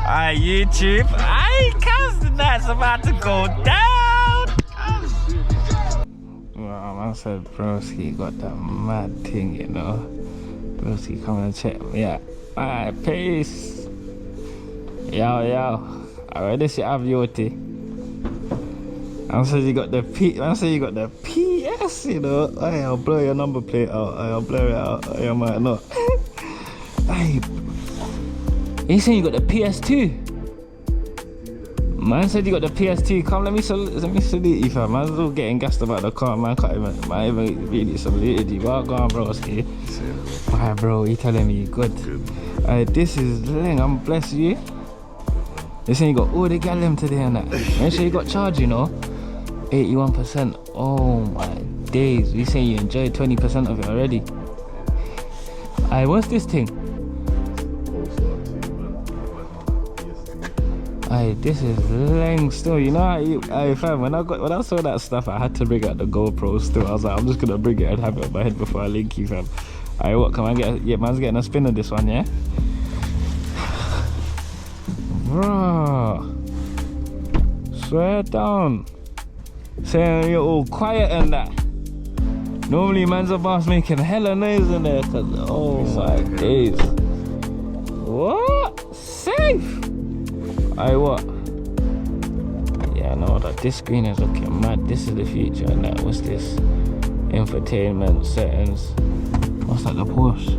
Alright, YouTube. Cousin, that's about to go down. Well, I said broski got that mad thing, you know. Broski, come and check me out. Alright, peace. Yo. Alright, this is Avioti. I said you got the PS, you know. Hey, I'll blow your number plate out. I'll blow it out. I might not. Hey, you saying you got the PS2? Man said you got the PS2. Come, let me salute you, fam. Man's all getting gassed about the car. Man can't even really saluted you. Well, go on, broski. Alright, bro, you telling me you good? This is Ling. I'm bless you. You saying you got all the gallem today and that. Make sure you got charge, you know. 81%. Oh my days. You saying you enjoyed 20% of it already? What's this thing? This is Lang still, you know. Fam, when I saw that stuff, I had to bring out the GoPro still. I was like, I'm just gonna bring it and have it on my head before I link you, fam. What can I get? Yeah, man's getting a spin of this one, yeah. Bro, swear down. Saying you're all quiet and that. Normally, man's a boss making hella noise in there. Oh my days. What? Safe. What? Yeah, I know that this screen is looking mad. This is the future and that. What's this? Infotainment settings. What's that? The Porsche?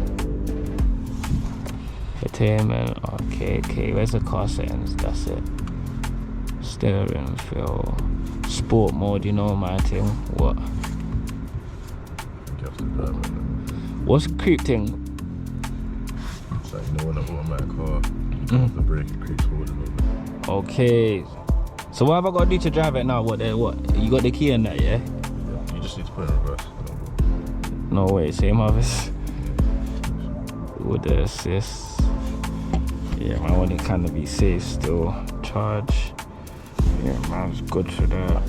Infotainment. Okay. Where's the car settings? That's it. Steering feel. Sport mode, you know my thing. What? What's the creep thing? It's like, you know, when I bought my car, you come off the brake, it creeps forward a little bit. Okay. So what have I got to do to drive it now? What? You got the key in that, yeah? Yeah, you just need to put it in reverse. No way, same office. With the assist. Yeah, man, I want it kind of be safe still. Charge. Yeah, man's good for that.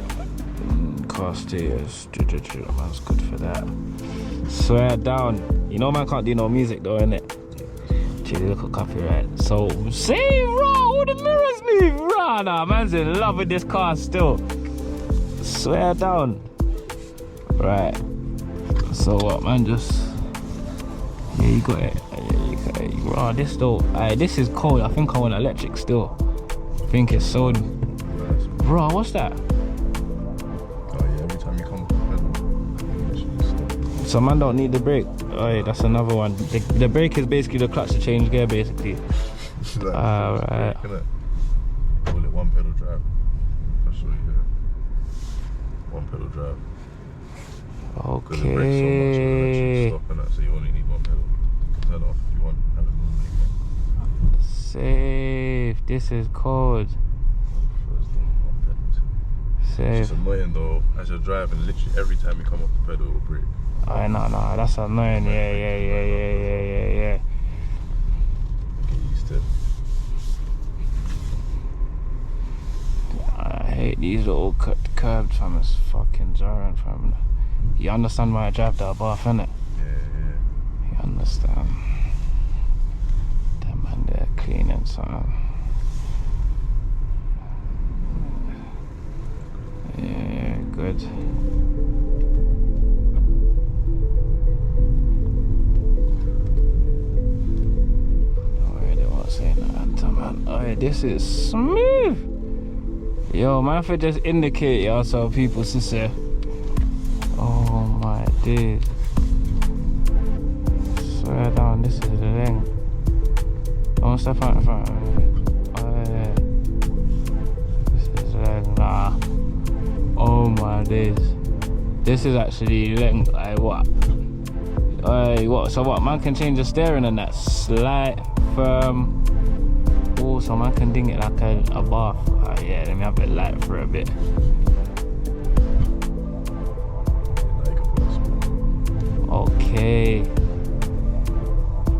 Car status. Man's good for that. Swear down. You know man can't do no music though, innit? Gee, look at copyright. So, say raw, all the mirrors move. Raw, nah, man's in love with this car still. Swear down. Right. So what, man, just... Yeah, you got it. Yeah, you got it. Raw, this though. This is cold. I think I want electric still. I think it's sold. Bro, what's that? Oh yeah, every time you come up, so man don't need the brake. Oh yeah, that's another one. The brake is basically the clutch to change gear basically. Alright. Call it one pedal drive. I'll show you here. One pedal drive. Okay. Because it brakes so much, it stop and that, so you only need one pedal. You can turn off if you want, have it normally. Safe. This is cold. It's just annoying though, as you're driving, literally every time you come off the pedal it will brake. Oh no, that's annoying. Yeah. Get used to it. I hate these little curbs, fam. It's fucking jarring, fam. You understand why I drive that bath, innit? Yeah. You understand? That man there cleaning something. Yeah, good. Alright, they won't say nothing, man. Alright, this is smooth. Yo, man, if I just indicate, y'all, so people to say, oh my days. Swear down, this is the thing. Don't step out in front of me. Oh yeah. This is like, nah. Oh my days. This is actually letting, what? So what? Man can change the steering and that slight, firm. Oh, so man can ding it like a bath. Yeah, let me have it light for a bit. Okay.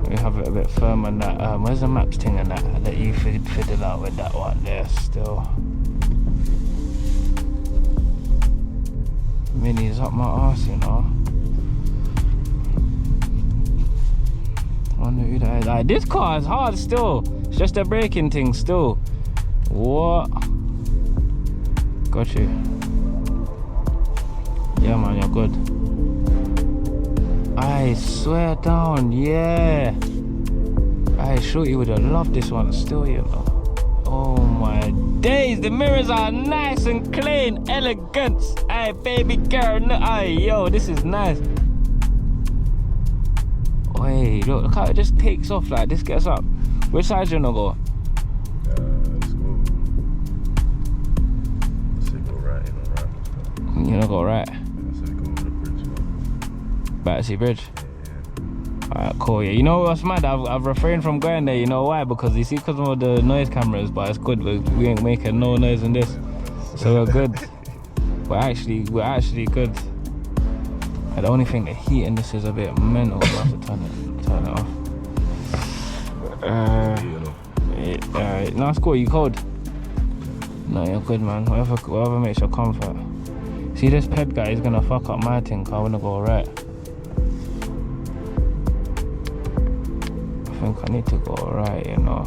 Let me have it a bit firm on that. Where's the maps thing and that? I'll let you fiddle out with that one there still. up my ass, you know. Wonder who that is. Like, this car is hard still. It's just a braking thing still. What? Got you. Yeah, man, you're good. I swear down, yeah. I sure you would have loved this one still, you know. Oh my days, the mirrors are nice and clean, elegant. Hey, baby girl, no, hey, yo, this is nice. Hey, look how it just takes off like this. Gets up. Which side you wanna go? Let's go. Let's say go right, you know, right. You wanna go right? Yeah, let's say go over the bridge, man. Battersea Bridge? Yeah. Alright, cool. Yeah, you know what's mad? I've refrained from going there. You know why? Because you see, because of the noise cameras, but it's good. We ain't making no noise in this, so we're good. we're actually good. And the only thing, the heat in this is a bit mental. We'll have to turn it off. No, it's cool. You cold? No, you're good, man. Whatever makes your comfort. See, this ped guy is gonna fuck up my thing. I wanna go right. I think I need to go right, you know.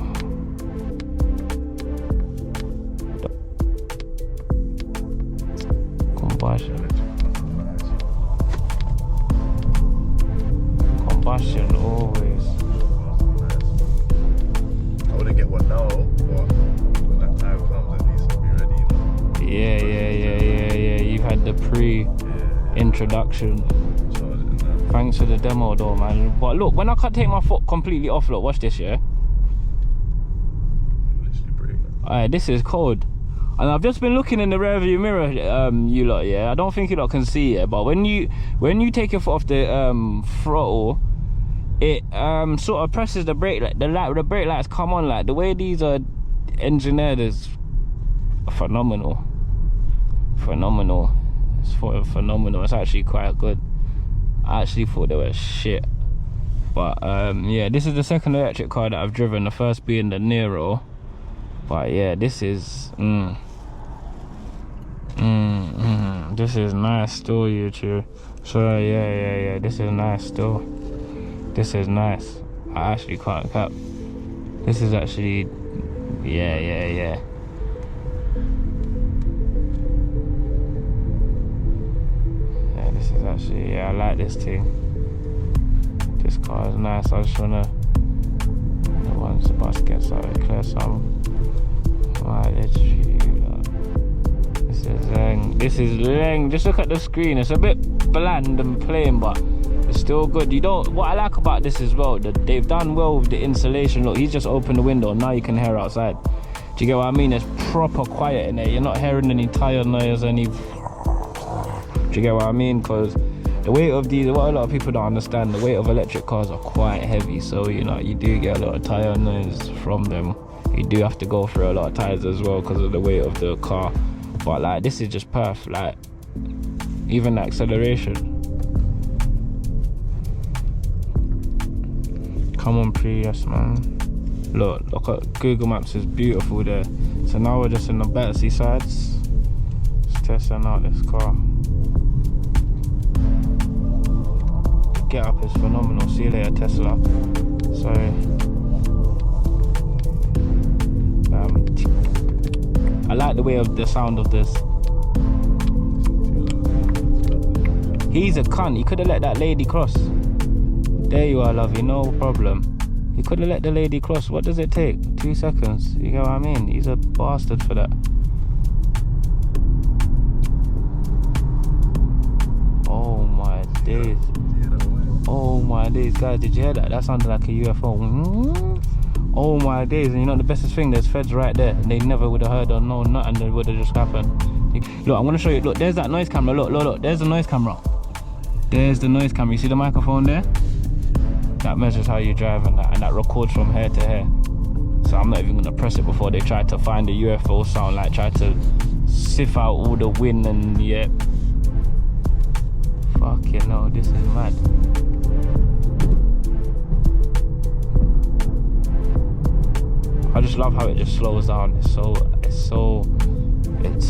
Combustion always. I wouldn't get one now, but when that time comes, at least I'll be ready, you know. Yeah. You've had the pre-introduction. Thanks for the demo though, man. But look, when I can't take my foot completely off, look, watch this, yeah? Alright, this is cold. And I've just been looking in the rearview mirror, you lot, yeah? I don't think you lot can see it, but when you take your foot off the throttle, it sort of presses the brake, like the brake lights come on. Like the way these are engineered is phenomenal. It's phenomenal. It's actually quite good. I actually thought they were shit, but yeah, this is the second electric car that I've driven, the first being the Nero. But yeah, this is this is nice still, YouTube. So yeah, this is nice still. This is nice. I actually can't cap. This is actually yeah. Yeah, this is actually, yeah, I like this thing. This car is nice. I just wanna, once the bus gets out, clear some mileage. This is Zeng. This is Leng. Just look at the screen. It's a bit bland and plain, but it's still good. You don't. What I like about this as well, that they've done well with the insulation. Look, he's just opened the window. Now you can hear outside. Do you get what I mean? It's proper quiet in there. You're not hearing any tire noise, any. Do you get what I mean? Because the weight of these, what a lot of people don't understand, the weight of electric cars are quite heavy. So you know, you do get a lot of tire noise from them. You do have to go through a lot of tires as well because of the weight of the car. But like, this is just perfect. Like, even the acceleration. Come on, Prius, man. Look at Google Maps, is beautiful there. So now we're just in the Battersea sides. Just testing out this car. The get up is phenomenal. See you later, Tesla. Sorry. I like the way of the sound of this. He's a cunt. He could have let that lady cross. There you are, lovey. No problem. He could have let the lady cross. What does it take? 2 seconds. You get what I mean? He's a bastard for that. Oh my days. Oh my days, guys. Did you hear that? That sounded like a UFO. Oh my days. And you know the bestest thing, there's feds right there. They never would have heard or known nothing that would have just happened. Look, I'm gonna show you. Look, there's that noise camera. Look, there's the noise camera. There's the noise camera. You see the microphone there? That measures how you drive and that records from here to here. So I'm not even gonna press it before they try to find the UFO sound, like try to sift out all the wind and yeah. Fucking no, this is mad. I just love how it just slows down. It's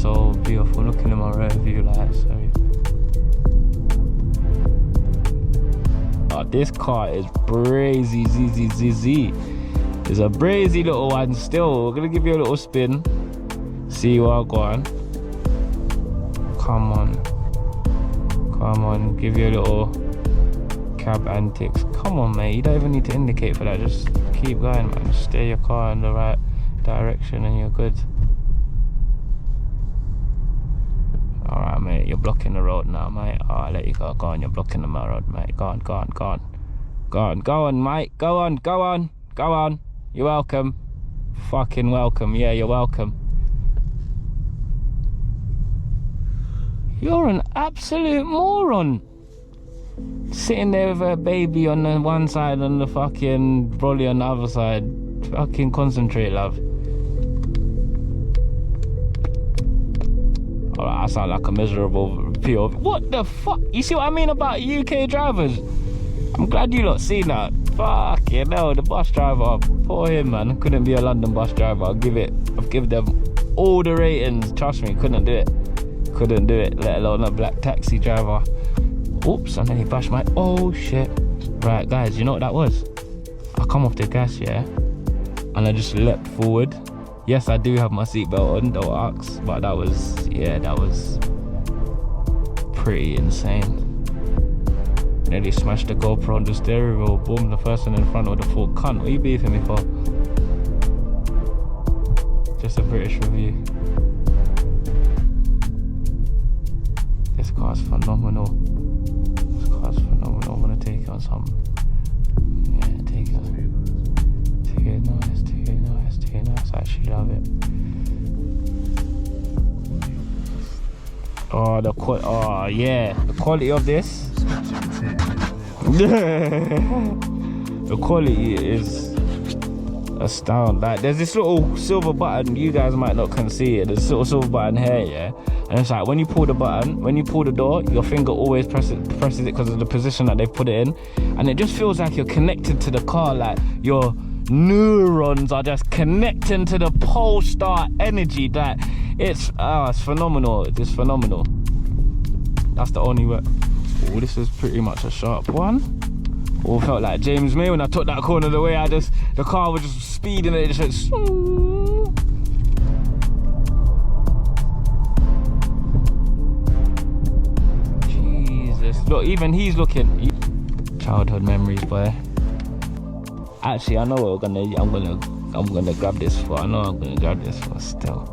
so beautiful. Looking in my rear view light, sorry. Oh, this car is brazy, ZZZZ. It's a brazy little one still. We're gonna give you a little spin. See what I'm going. Come on, give you a little cab antics. Come on, mate, you don't even need to indicate for that. Just keep going, man. Steer your car in the right direction and you're good. Alright, mate, you're blocking the road now, mate. I'll let you go. Go on, you're blocking the road, mate. Go on, go on, go on. Go on, go on, mate. Go on, go on, go on. You're welcome. Fucking welcome. Yeah, you're welcome. You're an absolute moron. Sitting there with a baby on the one side and the fucking brolly on the other side. Fucking concentrate, love. Alright, I sound like a miserable POV. What the fuck? You see what I mean about UK drivers? I'm glad you lot seen that. Fucking hell, the bus driver. Poor him, man. Couldn't be a London bus driver. I've given them all the ratings. Trust me, couldn't do it. Couldn't do it, let alone a black taxi driver. Oops, and then he bashed my... Oh, shit. Right, guys, you know what that was? I come off the gas, yeah? And I just leapt forward. Yes, I do have my seatbelt on, don't ask. But that was... Yeah, that was... pretty insane. Nearly smashed the GoPro on the steering wheel. Boom, the person in front of the full cunt. What are you beefing me for? Just a British review. This car's phenomenal. This car's phenomenal. I'm gonna take it on some... Yeah, take it. Too nice, too nice, too nice. I actually love it. Oh, oh yeah, the quality of this. The quality is astounding. Like, there's this little silver button, you guys might not can see it. There's this little silver button here, yeah, and it's like when you pull the button, when you pull the door, your finger always presses it because of the position that they put it in, and it just feels like you're connected to the car. Like your neurons are just connecting to the Polestar energy. That it's phenomenal. It's phenomenal. That's the only way. Oh, this is pretty much a sharp one. Oh, felt like James May when I took that corner. The way the car was just speeding, it just went. Jesus, look, even he's looking. Childhood memories, boy. Actually, I know what I'm gonna grab this for. I know I'm gonna grab this for still.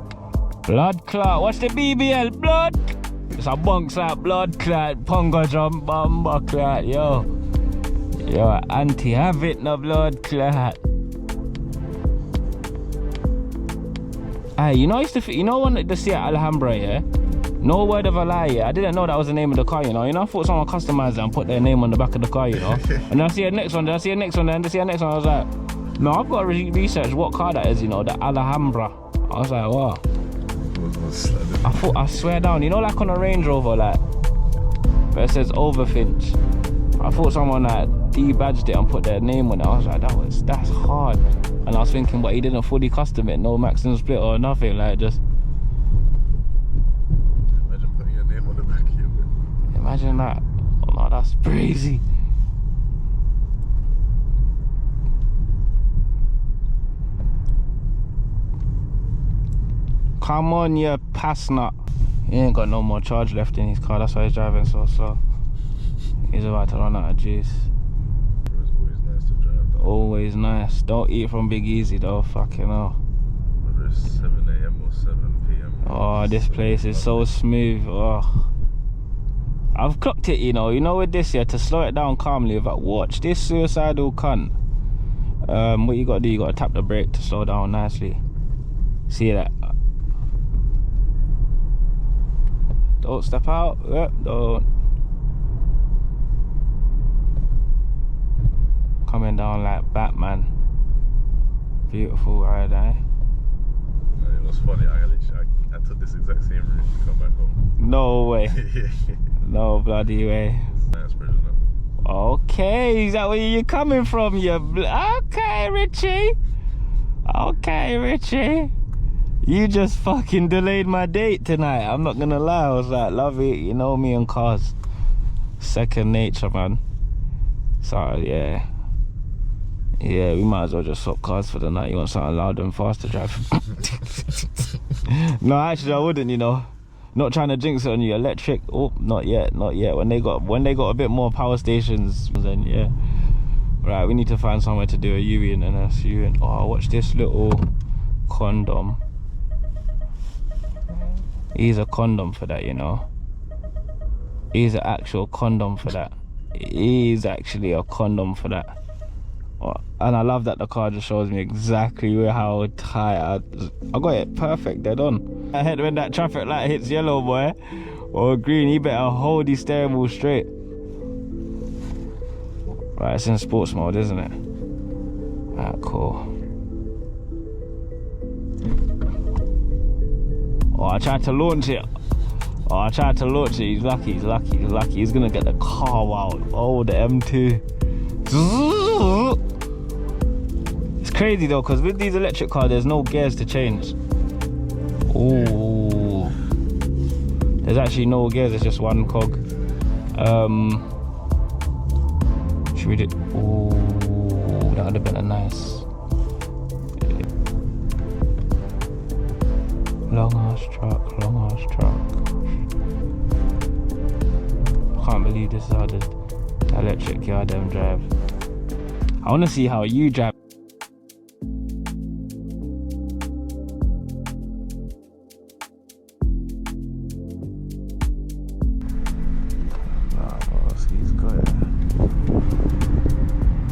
Blood clot. What's the BBL? Blood. It's a bunks like blood clot, pongo drum, bomba clot, yo. Yo, auntie, have it, no blood clot. Hey, you know, I used to, you know, when the Seat Alhambra, yeah? No word of a lie, yeah? I didn't know that was the name of the car, you know? I thought someone customized it and put their name on the back of the car, you know? And then I see the next one, then I see the next one, then I see the next one. I was like, no, I've got to research what car that is, you know, the Alhambra. I was like, wow. I swear down, you know, like on a Range Rover, like, where it says Overfinch. I thought someone like debadged it and put their name on it. I was like, that's hard. And I was thinking, but he didn't fully custom it, no maximum split or nothing, like just. Imagine putting your name on the back of your whip. Imagine that. Oh no, that's crazy. Come on, you pass nut. He ain't got no more charge left in his car. That's why he's driving so slow. He's about to run out of juice. It's always nice to drive though. Always nice. Don't eat from Big Easy though. Fucking hell. Whether it's 7 AM or 7 PM. Oh, this place is so smooth. Oh, I've clocked it, you know. You know, with this, yeah, to slow it down calmly without watch. This suicidal cunt. What you gotta do? You gotta tap the brake to slow down nicely. See that? Don't step out. Yep, don't. Coming down like Batman. Beautiful ride, eh? It was funny. I took this exact same route to come back home. No way. No bloody way. Nice bridge, isn't it? Okay, is that where you're coming from? Okay, Richie. Okay, Richie. You just fucking delayed my date tonight. I'm not gonna lie. I was like, love it. You know me and cars. Second nature, man. So yeah. Yeah, we might as well just swap cars for the night. You want something loud and fast to drive? No, actually I wouldn't, you know. Not trying to jinx it on you. Electric, oh, not yet, not yet. When they got a bit more power stations, then yeah. Right, we need to find somewhere to do a U and a SU. And oh, watch this little condom. He's a condom for that, you know. He's an actual condom for that. He's actually a condom for that. And I love that the car just shows me exactly how high I got it perfect, dead on. Ahead when that traffic light hits yellow, boy, or green, you better hold the steering wheel straight. Right, it's in sports mode, isn't it? Alright, cool. Oh, I tried to launch it. Oh, I tried to launch it. He's lucky, he's lucky, he's lucky. He's gonna get the car out. Oh, the M2. It's crazy though, because with these electric cars there's no gears to change. Oh, there's actually no gears, it's just one cog. Should we do, oh, that would have been a nice long ass truck, long ass truck. I can't believe this is how the electric car them drive. I want to see how you drive.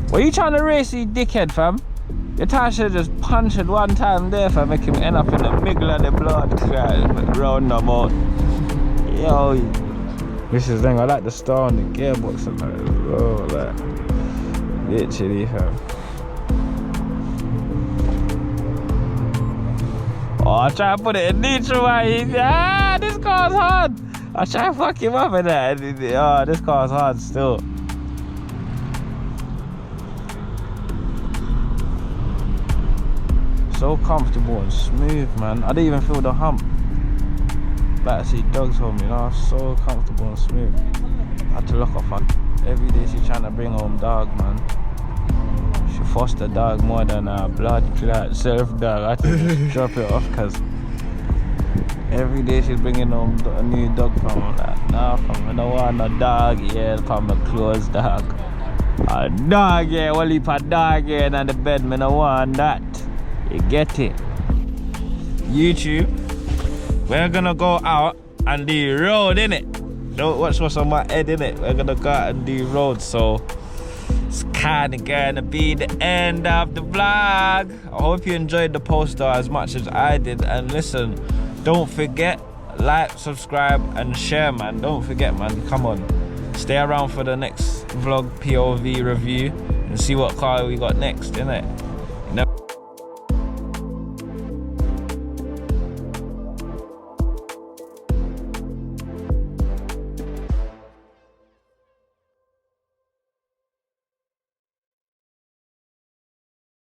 What are you trying to race, you dickhead, fam? Your tire should just punch it one time there, fam, make him end up in the middle of the blood round about. Yo, this is the thing, I like the star on the gearbox and that as well, like, literally, fam. Oh, I try to put it in neutral, man. This car's hard. I try to fuck him up in that. Oh, this car's hard still. So comfortable and smooth, man. I didn't even feel the hump. Like to see dogs home, you know. So comfortable and smooth. I had to lock off on. Every day she's trying to bring home dog, man. She foster dog more than a blood clot self dog. I had to just drop it off because every day she's bringing home a new dog from her. Like, nah, fam, I don't want a dog, yeah, from a closed dog. A dog, yeah, only for dog, yeah, and the bed, man, I don't want that. You get it? YouTube, we're gonna go out on the road, innit? Don't watch what's on my head, innit? We're gonna go out on the road, so it's kinda gonna be the end of the vlog. I hope you enjoyed the Polestar as much as I did. And listen, don't forget, like, subscribe, and share, man. Don't forget, man. Come on. Stay around for the next vlog POV review and see what car we got next, innit?